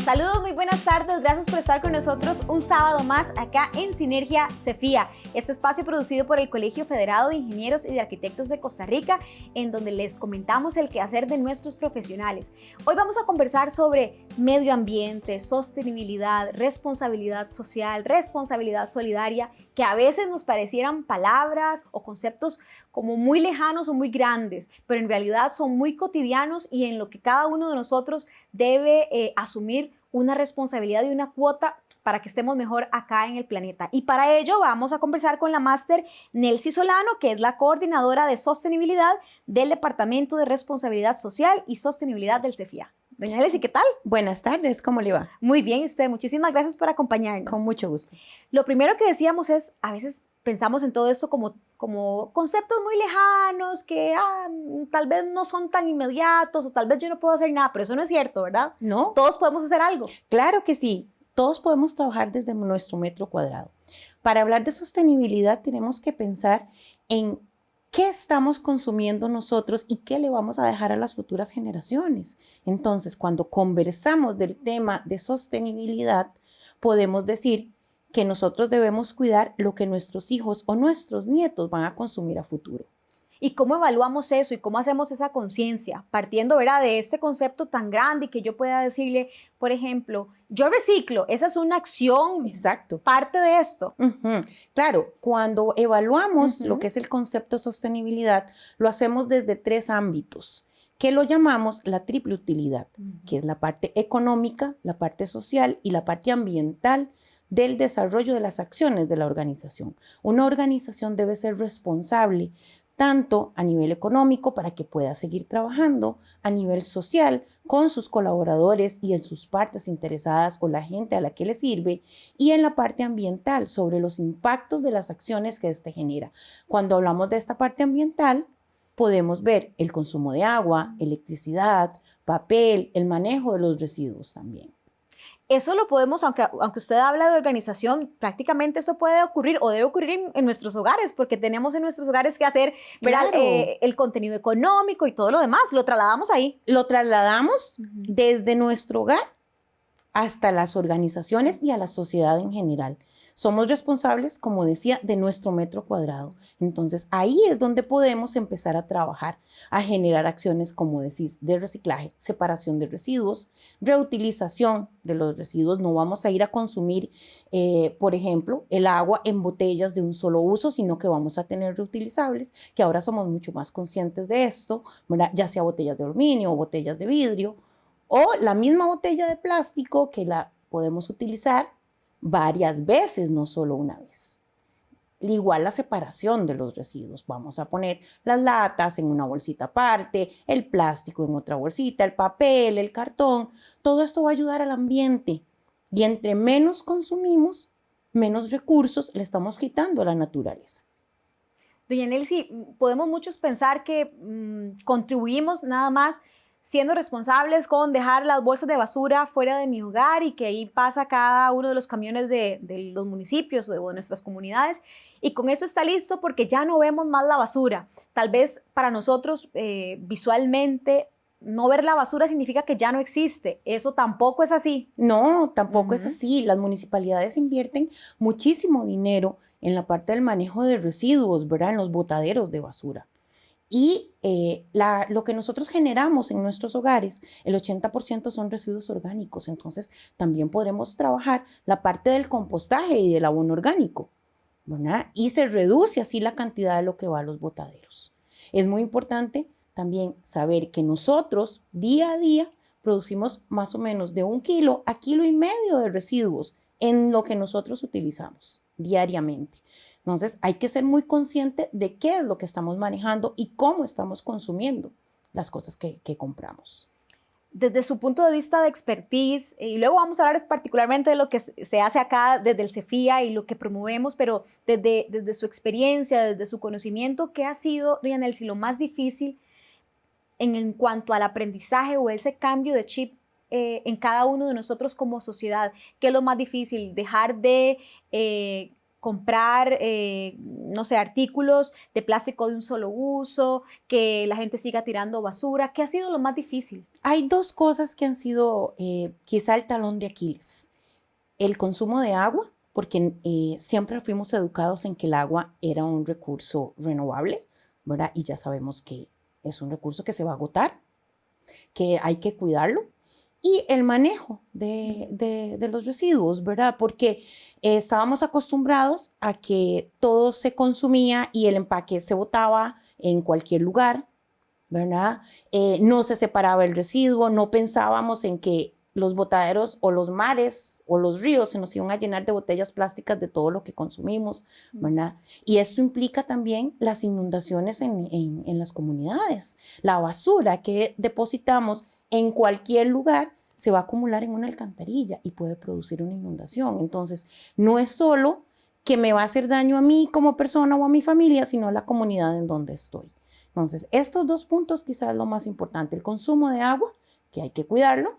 Saludos, muy buenas tardes, gracias por estar con nosotros un sábado más acá en Sinergia CEFIA, este espacio producido por el Colegio Federado de Ingenieros y de Arquitectos de Costa Rica, en donde les comentamos el quehacer de nuestros profesionales. Hoy vamos a conversar sobre medio ambiente, sostenibilidad, responsabilidad social, responsabilidad solidaria, que a veces nos parecieran palabras o conceptos como muy lejanos o muy grandes, pero en realidad son muy cotidianos y en lo que cada uno de nosotros debe asumir una responsabilidad y una cuota para que estemos mejor acá en el planeta. Y para ello vamos a conversar con la máster Nelcy Solano, que es la coordinadora de sostenibilidad del Departamento de Responsabilidad Social y Sostenibilidad del CEFIA. Doña Nelcy, ¿qué tal? Buenas tardes, ¿cómo le va? Muy bien, ¿y usted? Muchísimas gracias por acompañarnos. Con mucho gusto. Lo primero que decíamos es, a veces pensamos en todo esto como conceptos muy lejanos, que tal vez no son tan inmediatos o tal vez yo no puedo hacer nada, pero eso no es cierto, ¿verdad? No. Todos podemos hacer algo. Claro que sí, todos podemos trabajar desde nuestro metro cuadrado. Para hablar de sostenibilidad tenemos que pensar en qué estamos consumiendo nosotros y qué le vamos a dejar a las futuras generaciones. Entonces, cuando conversamos del tema de sostenibilidad, podemos decir que nosotros debemos cuidar lo que nuestros hijos o nuestros nietos van a consumir a futuro. ¿Y cómo evaluamos eso y cómo hacemos esa conciencia? Partiendo, ¿verdad?, de este concepto tan grande y que yo pueda decirle, por ejemplo, yo reciclo, esa es una acción. Exacto. Parte de esto. Claro, cuando evaluamos lo que es el concepto de sostenibilidad, lo hacemos desde 3 ámbitos, que lo llamamos la triple utilidad, que es la parte económica, la parte social y la parte ambiental del desarrollo de las acciones de la organización. Una organización debe ser responsable tanto a nivel económico para que pueda seguir trabajando, a nivel social con sus colaboradores y en sus partes interesadas o la gente a la que le sirve, y en la parte ambiental sobre los impactos de las acciones que éste genera. Cuando hablamos de esta parte ambiental, podemos ver el consumo de agua, electricidad, papel, el manejo de los residuos también. Eso lo podemos, aunque usted habla de organización, prácticamente eso puede ocurrir o debe ocurrir en nuestros hogares, porque tenemos en nuestros hogares que hacer, ¿verdad? Claro. El contenido económico y todo lo demás, lo trasladamos ahí. Lo trasladamos desde nuestro hogar hasta las organizaciones y a la sociedad en general. Somos responsables, como decía, de nuestro metro cuadrado. Entonces, ahí es donde podemos empezar a trabajar, a generar acciones, como decís, de reciclaje, separación de residuos, reutilización de los residuos. No vamos a ir a consumir, por ejemplo, el agua en botellas de un solo uso, sino que vamos a tener reutilizables, que ahora somos mucho más conscientes de esto, ¿verdad? Ya sea botellas de aluminio o botellas de vidrio, o la misma botella de plástico que la podemos utilizar varias veces, no solo una vez. Igual la separación de los residuos. Vamos a poner las latas en una bolsita aparte, el plástico en otra bolsita, el papel, el cartón. Todo esto va a ayudar al ambiente. Y entre menos consumimos, menos recursos le estamos quitando a la naturaleza. Doña Nelcy, podemos muchos pensar que contribuimos nada más siendo responsables con dejar las bolsas de basura fuera de mi hogar y que ahí pasa cada uno de los camiones de los municipios o de nuestras comunidades y con eso está listo porque ya no vemos más la basura. Tal vez para nosotros visualmente no ver la basura significa que ya no existe. Eso tampoco es así. No, tampoco es así. Las municipalidades invierten muchísimo dinero en la parte del manejo de residuos, ¿verdad? En los botaderos de basura. Y lo que nosotros generamos en nuestros hogares, el 80% son residuos orgánicos. Entonces, también podremos trabajar la parte del compostaje y del abono orgánico, ¿verdad? Y se reduce así la cantidad de lo que va a los botaderos. Es muy importante también saber que nosotros día a día producimos más o menos de 1 kilo a 1,5 kilos de residuos en lo que nosotros utilizamos diariamente. Entonces, hay que ser muy consciente de qué es lo que estamos manejando y cómo estamos consumiendo las cosas que compramos. desde su punto de vista de expertise, y luego vamos a hablar particularmente de lo que se hace acá desde el CEFIA y lo que promovemos, pero desde su experiencia, desde su conocimiento, ¿qué ha sido, doña Nelcy, lo más difícil en cuanto al aprendizaje o ese cambio de chip en cada uno de nosotros como sociedad? ¿Qué es lo más difícil? Dejar de comprar, no sé, artículos de plástico de un solo uso, que la gente siga tirando basura. ¿Qué ha sido lo más difícil? Hay dos cosas que han sido quizá el talón de Aquiles. El consumo de agua, porque siempre fuimos educados en que el agua era un recurso renovable, ¿verdad? Y ya sabemos que es un recurso que se va a agotar, que hay que cuidarlo. Y el manejo de los residuos, ¿verdad? Porque estábamos acostumbrados a que todo se consumía y el empaque se botaba en cualquier lugar, ¿verdad? No se separaba el residuo, no pensábamos en que los botaderos o los mares o los ríos se nos iban a llenar de botellas plásticas de todo lo que consumimos, ¿verdad? Y esto implica también las inundaciones en las comunidades. La basura que depositamos en cualquier lugar se va a acumular en una alcantarilla y puede producir una inundación. Entonces, no es solo que me va a hacer daño a mí como persona o a mi familia, sino a la comunidad en donde estoy. Entonces, estos dos puntos quizás es lo más importante, el consumo de agua, que hay que cuidarlo,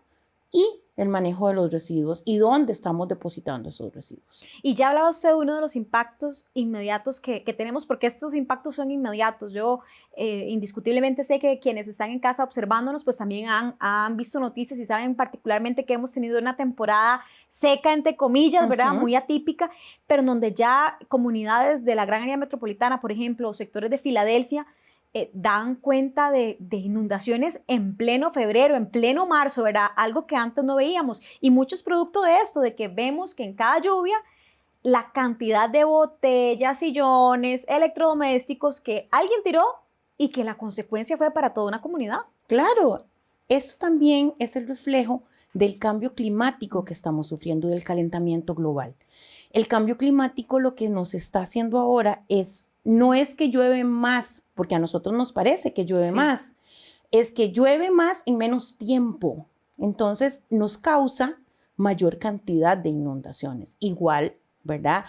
y el manejo de los residuos y dónde estamos depositando esos residuos. Y ya hablaba usted de uno de los impactos inmediatos que tenemos, porque estos impactos son inmediatos. Yo indiscutiblemente sé que quienes están en casa observándonos, pues también han visto noticias y saben particularmente que hemos tenido una temporada seca, entre comillas, ¿verdad? Muy atípica, pero en donde ya comunidades de la gran área metropolitana, por ejemplo, o sectores de Filadelfia, dan cuenta de inundaciones en pleno febrero, en pleno marzo, ¿verdad? Algo que antes no veíamos. Y muchos producto de esto, de que vemos que en cada lluvia la cantidad de botellas, sillones, electrodomésticos que alguien tiró y que la consecuencia fue para toda una comunidad. Claro, esto también es el reflejo del cambio climático que estamos sufriendo, del calentamiento global. El cambio climático lo que nos está haciendo ahora no es que llueve más, porque a nosotros nos parece que llueve más, es que llueve más en menos tiempo. Entonces nos causa mayor cantidad de inundaciones. Igual, ¿verdad?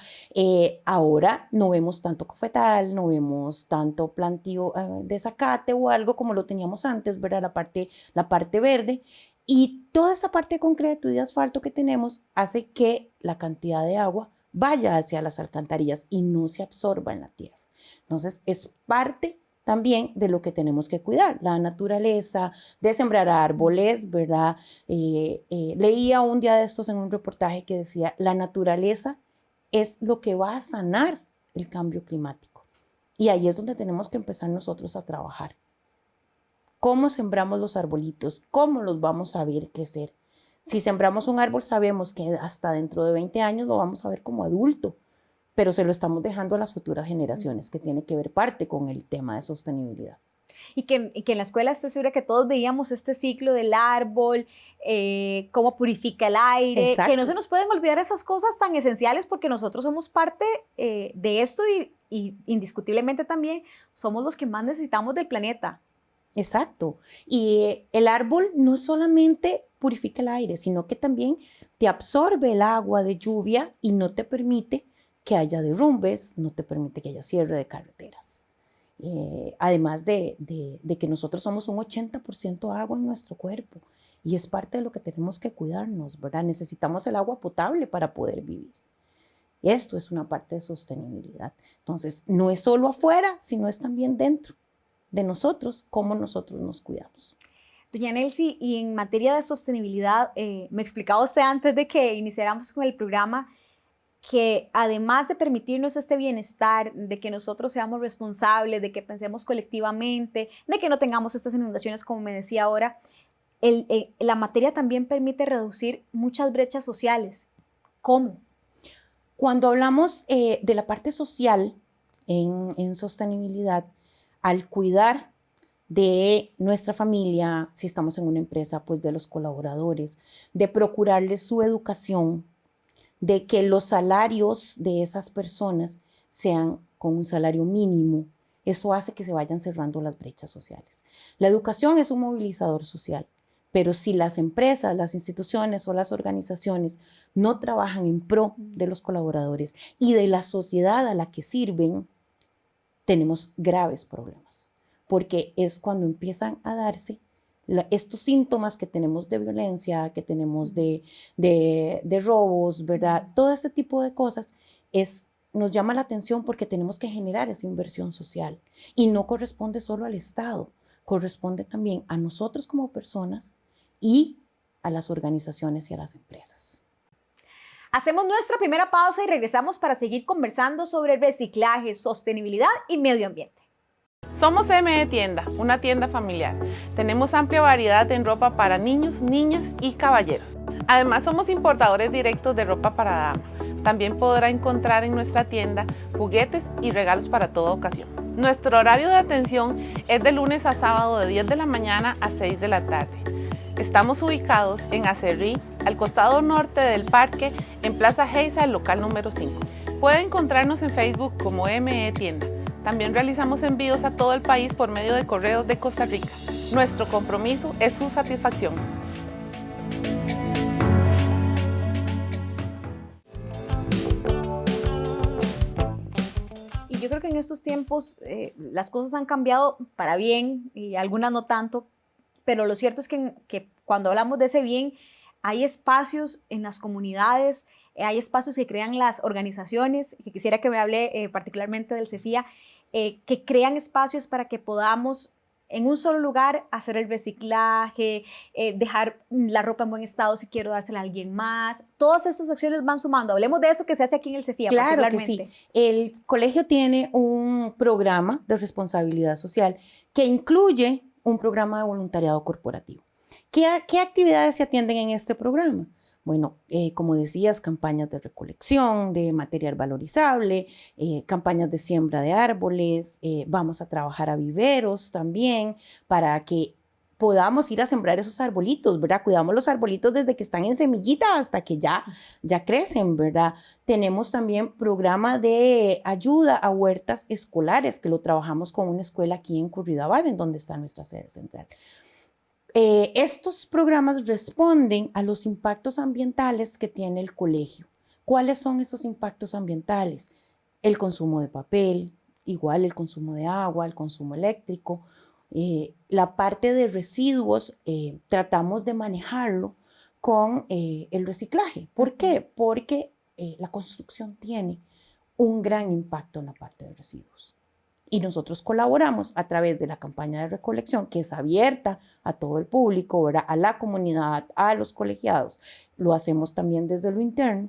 Ahora no vemos tanto cafetal, no vemos tanto plantío de zacate o algo como lo teníamos antes, ¿verdad? La parte verde. Y toda esa parte de concreto y de asfalto que tenemos hace que la cantidad de agua vaya hacia las alcantarillas y no se absorba en la tierra. Entonces, es parte también de lo que tenemos que cuidar, la naturaleza, de sembrar árboles, ¿verdad? Leía un día de estos en un reportaje que decía, la naturaleza es lo que va a sanar el cambio climático. Y ahí es donde tenemos que empezar nosotros a trabajar. ¿Cómo sembramos los arbolitos? ¿Cómo los vamos a ver crecer? Si sembramos un árbol, sabemos que hasta dentro de 20 años lo vamos a ver como adulto, pero se lo estamos dejando a las futuras generaciones, que tiene que ver parte con el tema de sostenibilidad. Y que en la escuela estoy segura que todos veíamos este ciclo del árbol, cómo purifica el aire, que no se nos pueden olvidar esas cosas tan esenciales porque nosotros somos parte de esto y indiscutiblemente también somos los que más necesitamos del planeta. Exacto. Y el árbol no solamente purifica el aire, sino que también te absorbe el agua de lluvia y no te permite que haya derrumbes, no te permite que haya cierre de carreteras. Además de que nosotros somos un 80% agua en nuestro cuerpo y es parte de lo que tenemos que cuidarnos, ¿verdad? Necesitamos el agua potable para poder vivir. Esto es una parte de sostenibilidad. Entonces, no es solo afuera, sino es también dentro de nosotros, cómo nosotros nos cuidamos. Doña Nelcy, y en materia de sostenibilidad, me explicaba usted antes de que iniciáramos con el programa que además de permitirnos este bienestar, de que nosotros seamos responsables, de que pensemos colectivamente, de que no tengamos estas inundaciones, como me decía ahora, la materia también permite reducir muchas brechas sociales. ¿Cómo? Cuando hablamos de la parte social en sostenibilidad, al cuidar de nuestra familia, si estamos en una empresa, pues de los colaboradores, de procurarles su educación, de que los salarios de esas personas sean con un salario mínimo. Eso hace que se vayan cerrando las brechas sociales. La educación es un movilizador social. Pero si las empresas, las instituciones o las organizaciones no trabajan en pro de los colaboradores y de la sociedad a la que sirven, tenemos graves problemas, porque es cuando empiezan a darse estos síntomas que tenemos de violencia, que tenemos de robos, ¿verdad? Todo este tipo de cosas nos llama la atención porque tenemos que generar esa inversión social y no corresponde solo al Estado, corresponde también a nosotros como personas y a las organizaciones y a las empresas. Hacemos nuestra primera pausa y regresamos para seguir conversando sobre reciclaje, sostenibilidad y medio ambiente. Somos ME Tienda, una tienda familiar. Tenemos amplia variedad en ropa para niños, niñas y caballeros. Además, somos importadores directos de ropa para dama. También podrá encontrar en nuestra tienda juguetes y regalos para toda ocasión. Nuestro horario de atención es de lunes a sábado de 10 de la mañana a 6 de la tarde. Estamos ubicados en Acerrí, al costado norte del parque, en Plaza Geisa, el local número 5. Puede encontrarnos en Facebook como ME Tienda. También realizamos envíos a todo el país por medio de correos de Costa Rica. Nuestro compromiso es su satisfacción. Y yo creo que en estos tiempos las cosas han cambiado para bien y algunas no tanto, pero lo cierto es que cuando hablamos de ese bien, hay espacios en las comunidades, hay espacios que crean las organizaciones, que quisiera que me hable particularmente del CEFIA, que crean espacios para que podamos en un solo lugar hacer el reciclaje, dejar la ropa en buen estado si quiero dársela a alguien más. Todas estas acciones van sumando. Hablemos de eso que se hace aquí en el CEFIA. Claro que sí. El colegio tiene un programa de responsabilidad social que incluye un programa de voluntariado corporativo. ¿Qué actividades se atienden en este programa? Bueno, como decías, campañas de recolección de material valorizable, campañas de siembra de árboles, vamos a trabajar a viveros también para que podamos ir a sembrar esos arbolitos, ¿verdad? Cuidamos los arbolitos desde que están en semillita hasta que ya crecen, ¿verdad? Tenemos también programa de ayuda a huertas escolares, que lo trabajamos con una escuela aquí en Curridabat, en donde está nuestra sede central. Estos programas responden a los impactos ambientales que tiene el colegio. ¿Cuáles son esos impactos ambientales? El consumo de papel, igual el consumo de agua, el consumo eléctrico. La parte de residuos tratamos de manejarlo con el reciclaje. ¿Por qué? Porque la construcción tiene un gran impacto en la parte de residuos. Y nosotros colaboramos a través de la campaña de recolección, que es abierta a todo el público, ¿verdad? A la comunidad, a los colegiados. Lo hacemos también desde lo interno.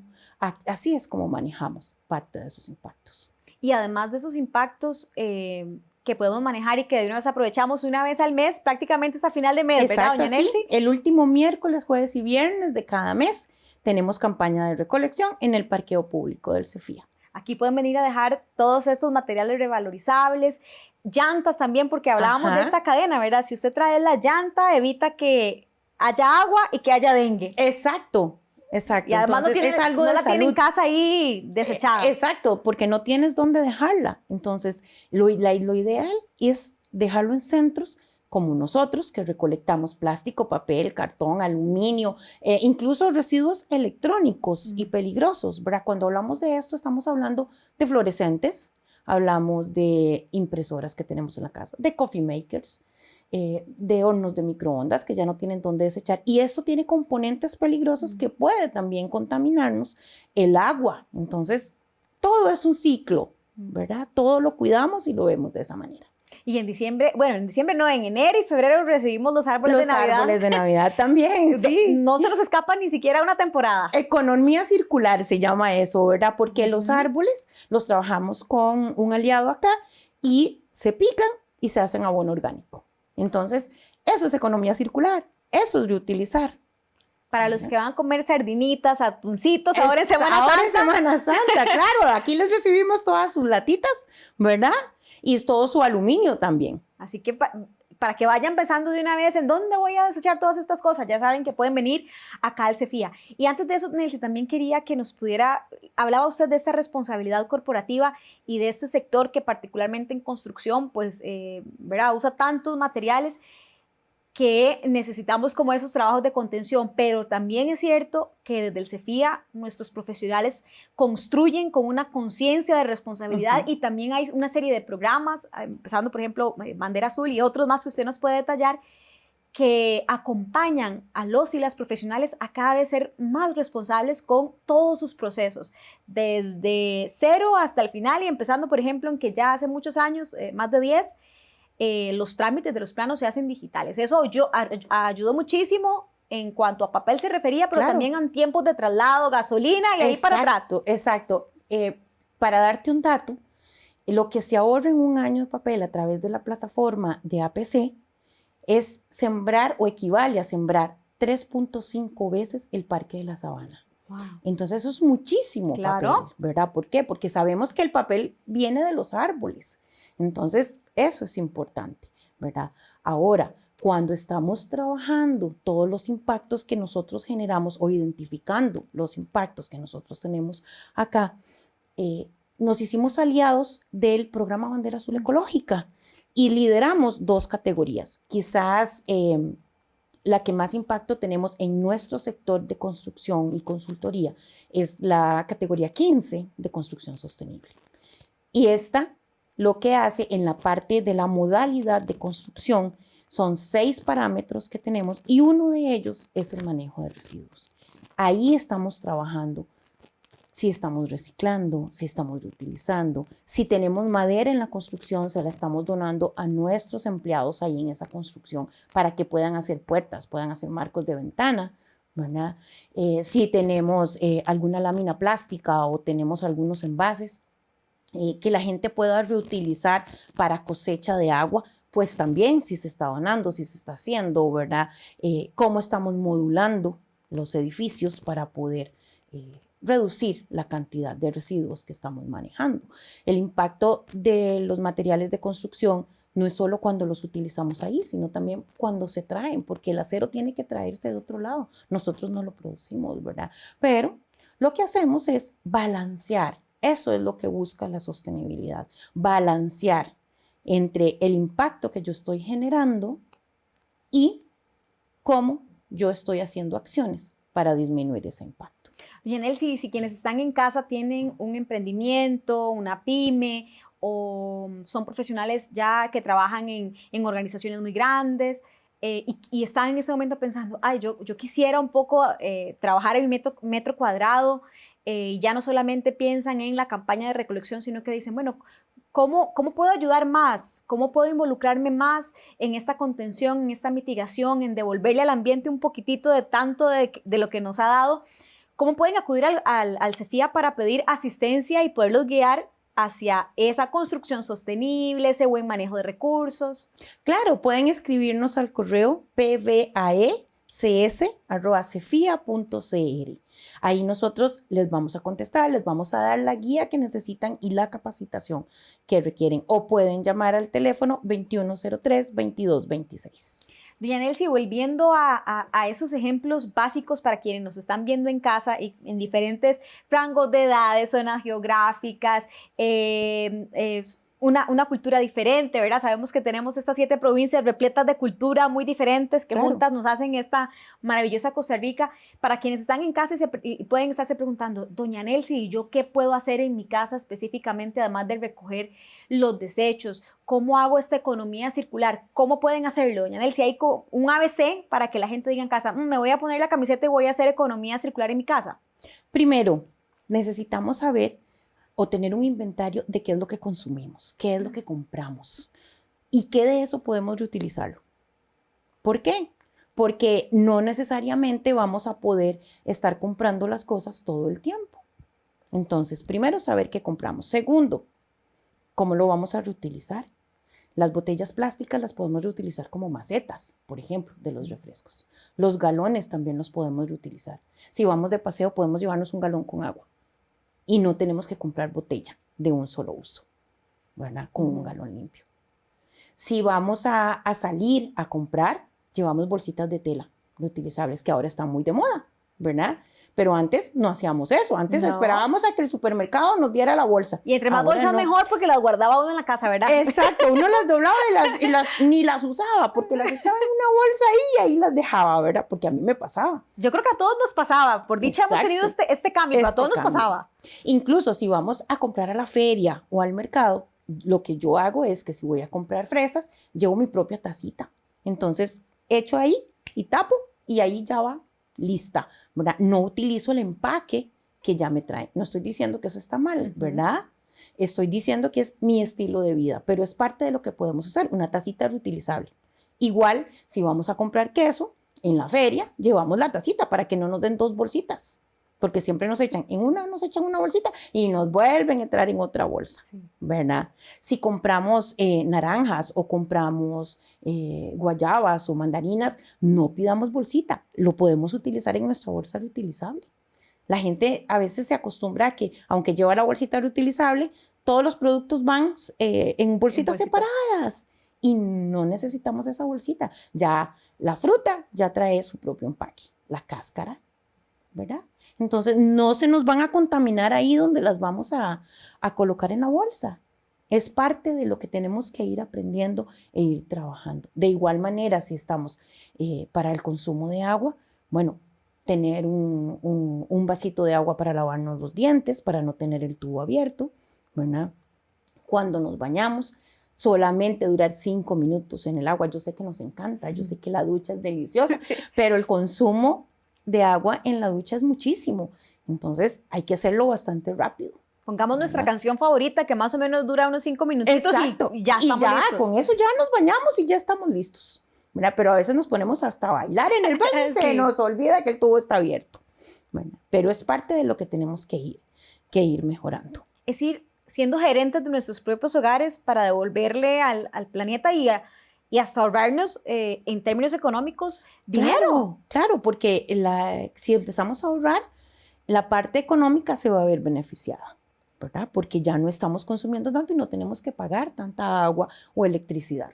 Así es como manejamos parte de esos impactos. Y además de esos impactos que podemos manejar y que de una vez aprovechamos una vez al mes, prácticamente es a final de mes, exacto, ¿verdad, doña Nelcy? Sí. El último miércoles, jueves y viernes de cada mes tenemos campaña de recolección en el parqueo público del CEFIA. Aquí pueden venir a dejar todos estos materiales revalorizables, llantas también, porque hablábamos de esta cadena, ¿verdad? Si usted trae la llanta, evita que haya agua y que haya dengue. Exacto. Exacto. Y además entonces, no la tiene en casa ahí desechada. Exacto, porque no tienes dónde dejarla. Entonces, lo ideal es dejarlo en centros como nosotros, que recolectamos plástico, papel, cartón, aluminio, incluso residuos electrónicos y peligrosos, ¿verdad? Cuando hablamos de esto, estamos hablando de fluorescentes, hablamos de impresoras que tenemos en la casa, de coffee makers, de hornos de microondas que ya no tienen dónde desechar. Y esto tiene componentes peligrosos que puede también contaminarnos el agua. Entonces, todo es un ciclo, ¿verdad? Todo lo cuidamos y lo vemos de esa manera. Y en diciembre, bueno, en diciembre no, en enero y febrero recibimos los árboles de Navidad. Los árboles de Navidad también, sí. No se nos escapa ni siquiera una temporada. Economía circular se llama eso, ¿verdad? Porque los árboles los trabajamos con un aliado acá y se pican y se hacen abono orgánico. Entonces, eso es economía circular, eso es reutilizar. Para los que van a comer sardinitas, atuncitos, ahora en Semana Santa. Ahora en Semana Santa, claro. Aquí les recibimos todas sus latitas, ¿verdad? Y todo su aluminio también. Así que para que vayan pensando de una vez en dónde voy a desechar todas estas cosas, ya saben que pueden venir acá al CEFIA. Y antes de eso, Nelcy, también quería que nos pudiera, hablaba usted de esta responsabilidad corporativa y de este sector que particularmente en construcción, pues, ¿verdad? Usa tantos materiales. que necesitamos como esos trabajos de contención, pero también es cierto que desde el CEFIA nuestros profesionales construyen con una conciencia de responsabilidad y también hay una serie de programas, empezando por ejemplo Bandera Azul y otros más que usted nos puede detallar, que acompañan a los y las profesionales a cada vez ser más responsables con todos sus procesos, desde cero hasta el final y empezando por ejemplo en que ya hace muchos años, más de 10, los trámites de los planos se hacen digitales. Eso ayudó muchísimo en cuanto a papel se refería, pero también en tiempos de traslado, gasolina y ahí para atrás. Exacto. Para darte un dato, lo que se ahorra en un año de papel a través de la plataforma de APC es sembrar o equivale a sembrar 3.5 veces el Parque de la Sabana. Wow. Entonces eso es muchísimo papel, ¿verdad? ¿Por qué? Porque sabemos que el papel viene de los árboles. Entonces, eso es importante, ¿verdad? Ahora, cuando estamos trabajando todos los impactos que nosotros generamos o identificando los impactos que nosotros tenemos acá, nos hicimos aliados del programa Bandera Azul Ecológica y lideramos 2 categorías. Quizás la que más impacto tenemos en nuestro sector de construcción y consultoría es la categoría 15 de construcción sostenible. Y esta lo que hace en la parte de la modalidad de construcción son 6 parámetros que tenemos y uno de ellos es el manejo de residuos. Ahí estamos trabajando si estamos reciclando, si estamos reutilizando, si tenemos madera en la construcción, se la estamos donando a nuestros empleados ahí en esa construcción para que puedan hacer puertas, puedan hacer marcos de ventana, ¿verdad? Si tenemos alguna lámina plástica o tenemos algunos envases, que la gente pueda reutilizar para cosecha de agua, pues también si se está donando, si se está haciendo, ¿verdad? Cómo estamos modulando los edificios para poder reducir la cantidad de residuos que estamos manejando. El impacto de los materiales de construcción no es solo cuando los utilizamos ahí, sino también cuando se traen, porque el acero tiene que traerse de otro lado. Nosotros no lo producimos, ¿verdad? Pero lo que hacemos es balancear. Eso es lo que busca la sostenibilidad, balancear entre el impacto que yo estoy generando y cómo yo estoy haciendo acciones para disminuir ese impacto. Yanel, si quienes están en casa tienen un emprendimiento, una pyme o son profesionales ya que trabajan en organizaciones muy grandes y están en ese momento pensando, ay, yo quisiera un poco trabajar en mi metro cuadrado, ya no solamente piensan en la campaña de recolección, sino que dicen, bueno, ¿cómo puedo ayudar más? ¿Cómo puedo involucrarme más en esta contención, en esta mitigación, en devolverle al ambiente un poquitito de tanto de lo que nos ha dado? ¿Cómo pueden acudir al CEFIA para pedir asistencia y poderlos guiar hacia esa construcción sostenible, ese buen manejo de recursos? Claro, pueden escribirnos al correo pvaecs@cefia.cr. Ahí nosotros les vamos a contestar, les vamos a dar la guía que necesitan y la capacitación que requieren. O pueden llamar al teléfono 2103-2226. Yanelsi, volviendo a esos ejemplos básicos para quienes nos están viendo en casa y en diferentes rangos de edades, zonas geográficas, una cultura diferente, ¿verdad? Sabemos que tenemos estas 7 provincias repletas de cultura muy diferentes que juntas nos hacen esta maravillosa Costa Rica. Para quienes están en casa y pueden estarse preguntando, doña Nelsi, ¿yo qué puedo hacer en mi casa específicamente, además de recoger los desechos? ¿Cómo hago esta economía circular? ¿Cómo pueden hacerlo, doña Nelsi? Hay un ABC para que la gente diga en casa, me voy a poner la camiseta y voy a hacer economía circular en mi casa. Primero, necesitamos saber o tener un inventario de qué es lo que consumimos, qué es lo que compramos y qué de eso podemos reutilizarlo. ¿Por qué? Porque no necesariamente vamos a poder estar comprando las cosas todo el tiempo. Entonces, primero, saber qué compramos. Segundo, ¿cómo lo vamos a reutilizar? Las botellas plásticas las podemos reutilizar como macetas, por ejemplo, de los refrescos. Los galones también los podemos reutilizar. Si vamos de paseo, podemos llevarnos un galón con agua. Y no tenemos que comprar botella de un solo uso, ¿verdad? Con un galón limpio. Si vamos a salir a comprar, llevamos bolsitas de tela reutilizables que ahora están muy de moda, ¿verdad? Pero antes no hacíamos eso, antes No. esperábamos a que el supermercado nos diera la bolsa. Y entre más Ahora bolsas no. mejor porque las guardaba uno en la casa, ¿verdad? Exacto, uno las doblaba ni las usaba, porque las echaba en una bolsa y ahí las dejaba, ¿verdad? Porque a mí me pasaba. Yo creo que a todos nos pasaba. Por dicha hemos tenido Exacto. este cambio, pero a Este todos nos cambio. pasaba. Incluso si vamos a comprar a la feria o al mercado, lo que yo hago es que si voy a comprar fresas, llevo mi propia tacita. Entonces, echo ahí y tapo y ahí ya va lista, ¿verdad? No utilizo el empaque que ya me traen. No estoy diciendo que eso está mal, ¿verdad? Estoy diciendo que es mi estilo de vida, pero es parte de lo que podemos hacer, una tacita reutilizable. Igual, si vamos a comprar queso en la feria, llevamos la tacita para que no nos den 2 bolsitas, porque siempre nos echan una bolsita y nos vuelven a entrar en otra bolsa, Sí. ¿verdad? Si compramos naranjas o compramos guayabas o mandarinas, no pidamos bolsita, lo podemos utilizar en nuestra bolsa reutilizable. La gente a veces se acostumbra a que, aunque lleva la bolsita reutilizable, todos los productos van en bolsitas separadas y no necesitamos esa bolsita. Ya la fruta ya trae su propio empaque, la cáscara, ¿verdad? Entonces no se nos van a contaminar ahí donde las vamos a colocar en la bolsa. Es parte de lo que tenemos que ir aprendiendo e ir trabajando. De igual manera, si estamos para el consumo de agua, bueno, tener un vasito de agua para lavarnos los dientes, para no tener el tubo abierto, ¿verdad? Cuando nos bañamos, solamente durar 5 minutos en el agua. Yo sé que nos encanta, yo sé que la ducha es deliciosa, pero el consumo de agua en la ducha es muchísimo. Entonces, hay que hacerlo bastante rápido. Pongamos nuestra canción favorita que más o menos dura unos 5 minutitos y ya estamos listos. Con eso ya nos bañamos y ya estamos listos. ¿Verdad? Pero a veces nos ponemos hasta a bailar en el baño y se nos olvida que el tubo está abierto. Bueno, pero es parte de lo que tenemos que ir mejorando. Es ir siendo gerentes de nuestros propios hogares para devolverle al planeta y hasta ahorrarnos en términos económicos dinero. Claro, porque si empezamos a ahorrar, la parte económica se va a ver beneficiada, ¿verdad? Porque ya no estamos consumiendo tanto y no tenemos que pagar tanta agua o electricidad.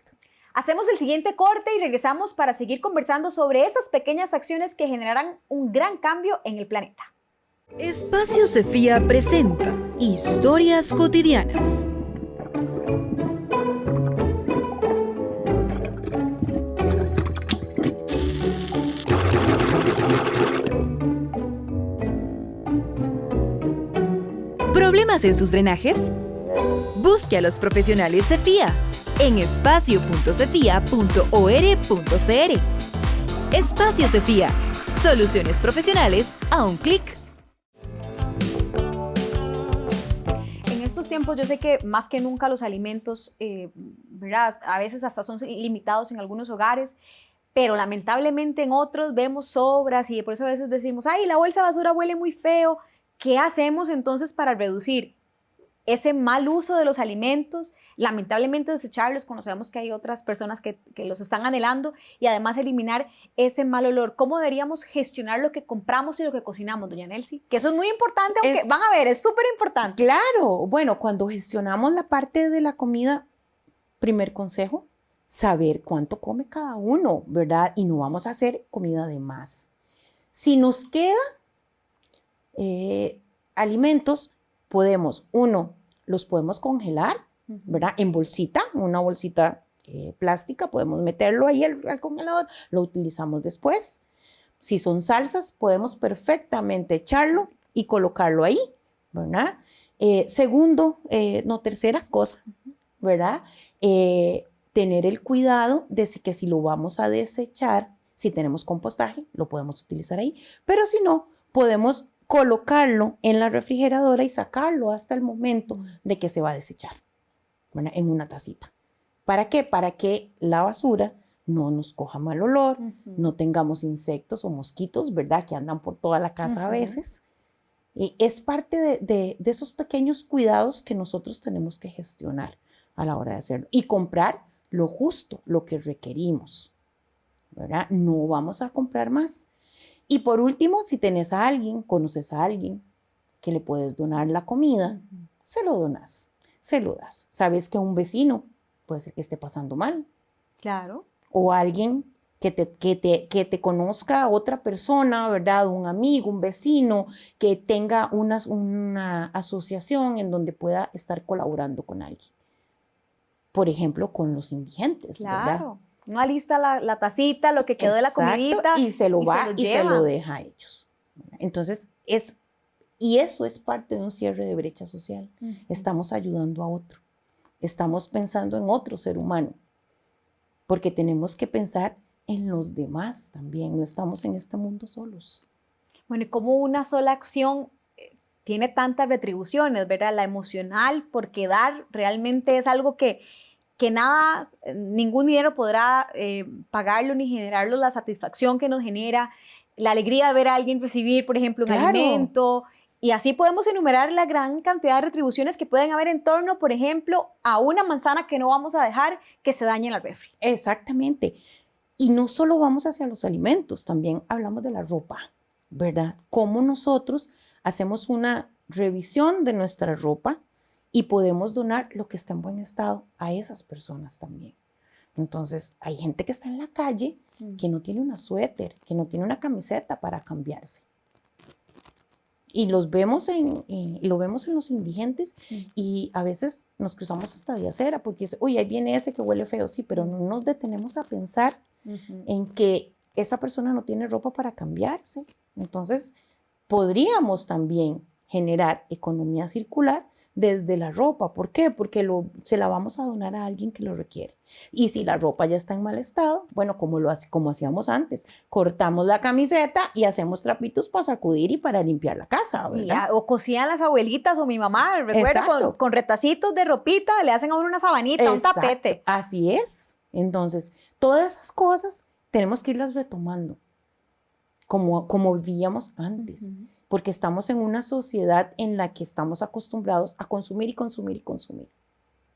Hacemos el siguiente corte y regresamos para seguir conversando sobre esas pequeñas acciones que generarán un gran cambio en el planeta. Espacio Cefía presenta Historias Cotidianas. ¿Problemas en sus drenajes? Busque a los profesionales Cefía en espacio.cefia.or.cr. Espacio Cefía. Soluciones profesionales a un clic. En estos tiempos yo sé que más que nunca los alimentos, ¿verdad? A veces hasta son limitados en algunos hogares, pero lamentablemente en otros vemos sobras y por eso a veces decimos, ay, la bolsa de basura huele muy feo. ¿Qué hacemos entonces para reducir ese mal uso de los alimentos, lamentablemente desecharlos cuando sabemos que hay otras personas que los están anhelando y además eliminar ese mal olor? ¿Cómo deberíamos gestionar lo que compramos y lo que cocinamos, doña Nelcy? Que eso es muy importante, aunque van a ver, es súper importante. Claro, bueno, cuando gestionamos la parte de la comida, primer consejo, saber cuánto come cada uno, ¿verdad? Y no vamos a hacer comida de más. Si nos queda alimentos, los podemos congelar, ¿verdad? En bolsita, una bolsita plástica, podemos meterlo ahí al congelador, lo utilizamos después. Si son salsas, podemos perfectamente echarlo y colocarlo ahí, ¿verdad? Tercera cosa, ¿verdad? Tener el cuidado de que si lo vamos a desechar, si tenemos compostaje, lo podemos utilizar ahí, pero si no, podemos colocarlo en la refrigeradora y sacarlo hasta el momento de que se va a desechar, ¿verdad? En una tacita. ¿Para qué? Para que la basura no nos coja mal olor, no tengamos insectos o mosquitos, ¿verdad? Que andan por toda la casa a veces. Y es parte de esos pequeños cuidados que nosotros tenemos que gestionar a la hora de hacerlo. Y comprar lo justo, lo que requerimos, ¿verdad? No vamos a comprar más. Y por último, si conoces a alguien que le puedes donar la comida, se lo donas, se lo das. Sabes que un vecino puede ser que esté pasando mal. Claro. O alguien que te conozca otra persona, ¿verdad? Un amigo, un vecino, que tenga una asociación en donde pueda estar colaborando con alguien. Por ejemplo, con los indigentes, ¿verdad? Claro. No alista la tacita, lo que quedó de la comidita. Y se lo va y se lleva. lo deja a ellos. Entonces, y eso es parte de un cierre de brecha social. Estamos ayudando a otro. Estamos pensando en otro ser humano. Porque tenemos que pensar en los demás también. No estamos en este mundo solos. Bueno, y como una sola acción tiene tantas retribuciones, ¿verdad? La emocional, porque dar realmente es algo que nada, ningún dinero podrá pagarlo ni generarlo, la satisfacción que nos genera, la alegría de ver a alguien recibir, por ejemplo, un alimento. Y así podemos enumerar la gran cantidad de retribuciones que pueden haber en torno, por ejemplo, a una manzana que no vamos a dejar que se dañe en la refri. Exactamente. Y no solo vamos hacia los alimentos, también hablamos de la ropa, ¿verdad? Cómo nosotros hacemos una revisión de nuestra ropa y podemos donar lo que está en buen estado a esas personas también. Entonces, hay gente que está en la calle que no tiene una suéter, que no tiene una camiseta para cambiarse. Y lo vemos en los indigentes y a veces nos cruzamos hasta de acera porque dice, uy, ahí viene ese que huele feo, sí, pero no nos detenemos a pensar en que esa persona no tiene ropa para cambiarse. Entonces, podríamos también generar economía circular desde la ropa. ¿Por qué? Porque se la vamos a donar a alguien que lo requiere. Y si la ropa ya está en mal estado, bueno, como hacíamos antes, cortamos la camiseta y hacemos trapitos para sacudir y para limpiar la casa, ¿verdad? O cosían las abuelitas o mi mamá, recuerdo, con retacitos de ropita, le hacen a uno una sabanita, un tapete. Así es. Entonces, todas esas cosas tenemos que irlas retomando, como vivíamos antes. Porque estamos en una sociedad en la que estamos acostumbrados a consumir y consumir y consumir.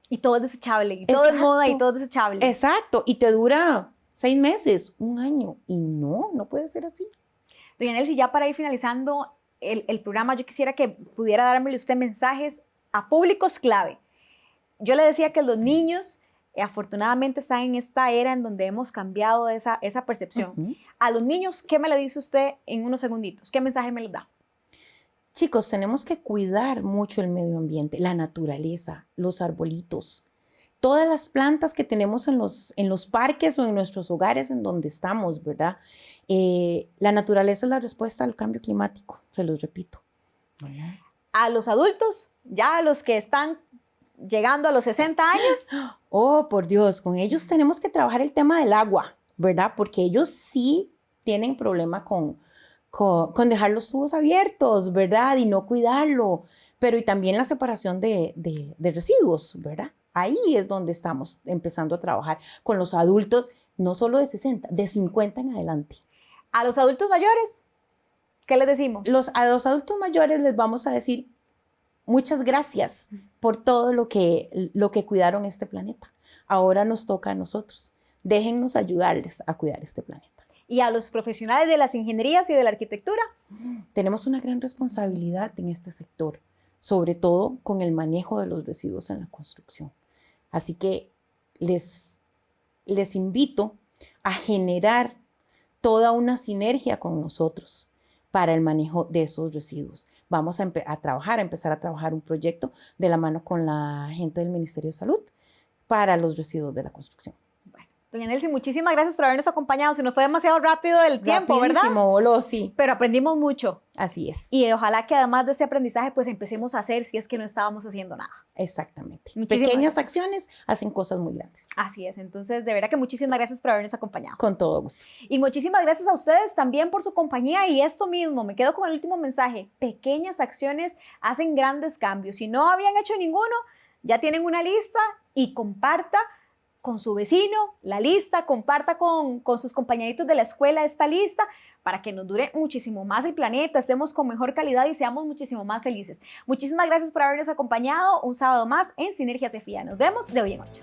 Y todo es desechable, y todo es moda y todo es desechable. Exacto, y te dura 6 meses, 1 año, y no puede ser así. Doña Nelcy, ya para ir finalizando el programa, yo quisiera que pudiera darme usted mensajes a públicos clave. Yo le decía que los niños afortunadamente están en esta era en donde hemos cambiado esa percepción. A los niños, ¿qué me le dice usted en unos segunditos? ¿Qué mensaje me les da? Chicos, tenemos que cuidar mucho el medio ambiente, la naturaleza, los arbolitos, todas las plantas que tenemos en los parques o en nuestros hogares en donde estamos, ¿verdad? La naturaleza es la respuesta al cambio climático, se los repito. ¿Verdad? A los adultos, ya a los que están llegando a los 60 años. Oh, por Dios, con ellos tenemos que trabajar el tema del agua, ¿verdad? Porque ellos sí tienen problema con dejar los tubos abiertos, ¿verdad? Y no cuidarlo, pero y también la separación de residuos, ¿verdad? Ahí es donde estamos empezando a trabajar con los adultos, no solo de 60, de 50 en adelante. A los adultos mayores, ¿qué les decimos? A los adultos mayores les vamos a decir muchas gracias por todo lo que cuidaron este planeta. Ahora nos toca a nosotros. Déjennos ayudarles a cuidar este planeta. ¿Y a los profesionales de las ingenierías y de la arquitectura? Tenemos una gran responsabilidad en este sector, sobre todo con el manejo de los residuos en la construcción. Así que les invito a generar toda una sinergia con nosotros para el manejo de esos residuos. Vamos a empezar a trabajar un proyecto de la mano con la gente del Ministerio de Salud para los residuos de la construcción. Doña Nelcy, muchísimas gracias por habernos acompañado. Se nos fue demasiado rápido el tiempo, ¿verdad? Rapidísimo, voló, sí. Pero aprendimos mucho. Así es. Y ojalá que además de ese aprendizaje, pues empecemos a hacer si es que no estábamos haciendo nada. Exactamente. Muchísimas Pequeñas gracias. acciones hacen cosas muy grandes. Así es. Entonces, de verdad que muchísimas gracias por habernos acompañado. Con todo gusto. Y muchísimas gracias a ustedes también por su compañía. Y esto mismo, me quedo con el último mensaje. Pequeñas acciones hacen grandes cambios. Si no habían hecho ninguno, ya tienen una lista y comparta con su vecino la lista, comparta con sus compañeritos de la escuela esta lista para que nos dure muchísimo más el planeta, estemos con mejor calidad y seamos muchísimo más felices. Muchísimas gracias por habernos acompañado un sábado más en Sinergia Cefía. Nos vemos de hoy en 8.